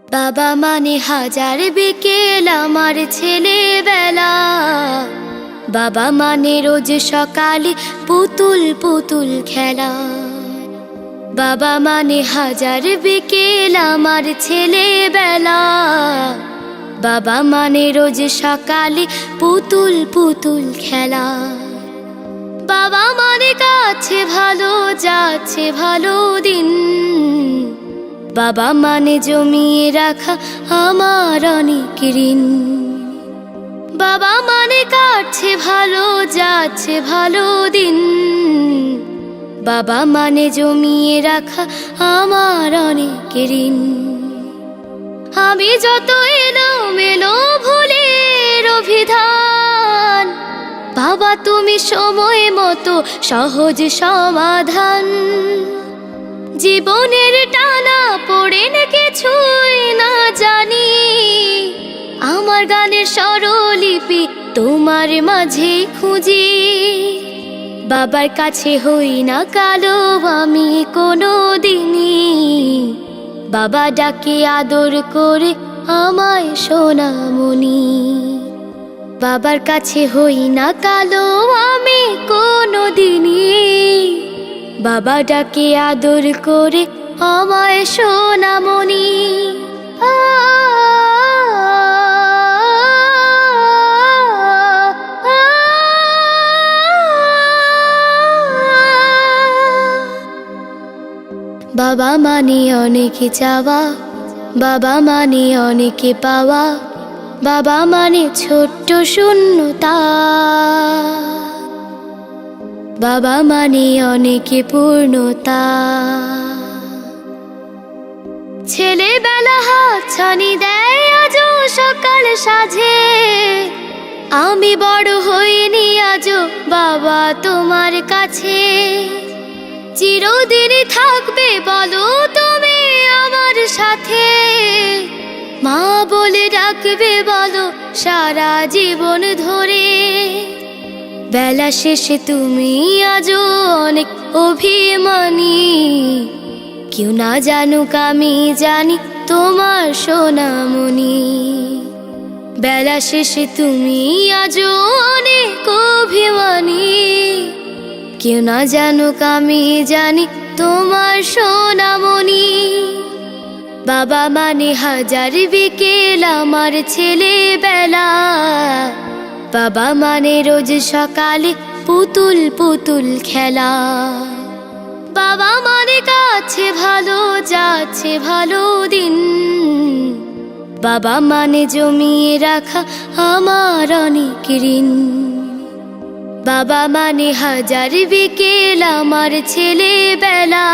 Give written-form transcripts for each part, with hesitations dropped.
বাবা মানে হাজার বিকেল আমার ছেলেবেলা। বাবা মানে রোজ সকালে পুতুল পুতুল খেলা। বাবা মানে হাজার বিকেল আমার ছেলেবেলা। বাবা মানে রোজ সকালে পুতুল পুতুল খেলা। বাবা মানে কাছে ভালো যাচ্ছে ভালো দিন। বাবা মানে জমিয়ে রাখা আমার অনেক ঋণ। বাবা মানে কাটছে ভালো যাচ্ছে ভালো দিন। বাবা মানে জমিয়ে রাখা আমার অনেক ঋণ। আমি যত এলোমেলো ভুলের অভিধান, বাবা তুমি সময় মতো সহজ সমাধান। জীবনের টানা পড়ে না কিছুই না জানি, আমার গানের স্বরলিপি তোমার মাঝে খুঁজি। বাবার কাছে হই না কালো আমি কোনো দিনই, বাবা ডাকে আদর করে আমায় সোনামণি। বাবার কাছে হই না কালো আমি কোনো দিনই, বাবা ডাকে আদর করে আমায় সোনামণি। বাবা মানে অনেক চাওয়া, বাবা মানে অনেক পাওয়া। বাবা মানে ছোট্ট শূন্যতা, বাবা মানে অনেক পূর্ণতা। ছেলেবেলা হাত ছানি দেয় আজও সকাল সাজে। আমি বড় হইনি আজও বাবা তোমার কাছে। চিরদিনই থাকবে বলো তুমি আমার সাথে, মা বলে ডাকবে বলো সারা জীবন ধরে। বেলা শেষে তুমি আজও অনেক অভিমানী, কেউ না জানুক আমি জানি তোমার সোনামণি। বেলা শেষে তুমি আজও অনেক অভিমানী, কেউ না জানুক আমি জানি তোমার সোনামণি। বাবা মানে হাজার বিকেল আমার ছেলেবেলা। বাবা মানে রোজ সকালে পুতুল পুতুল খেলা। বাবা মানে কাছে ভালো যাচ্ছে ভালো দিন। বাবা মানে জমিয়ে রাখা আমার অনেক ঋণ। বাবা মানে হাজার বিকেল আমার ছেলেবেলা।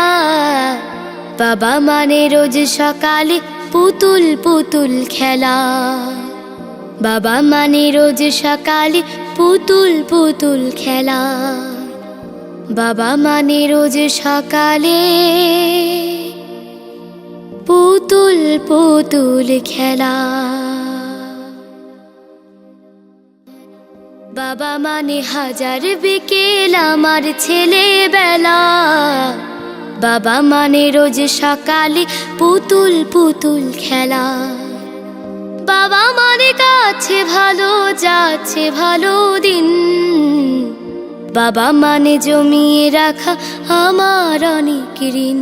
বাবা মানে রোজ সকালে পুতুল পুতুল খেলা। বাবা মানে রোজ সকালে পুতুল পুতুল খেলা। বাবা মানে রোজ সকালে পুতুল পুতুল খেলা। বাবা মানে হাজার বিকেল আমার ছেলেবেলা। বাবা মানে রোজ সকালে পুতুল পুতুল খেলা। বাবা মানে কাছে ভালো যাচ্ছে ভালো দিন। বাবা মানে জমিয়ে রাখা আমার অনেক ঋণ।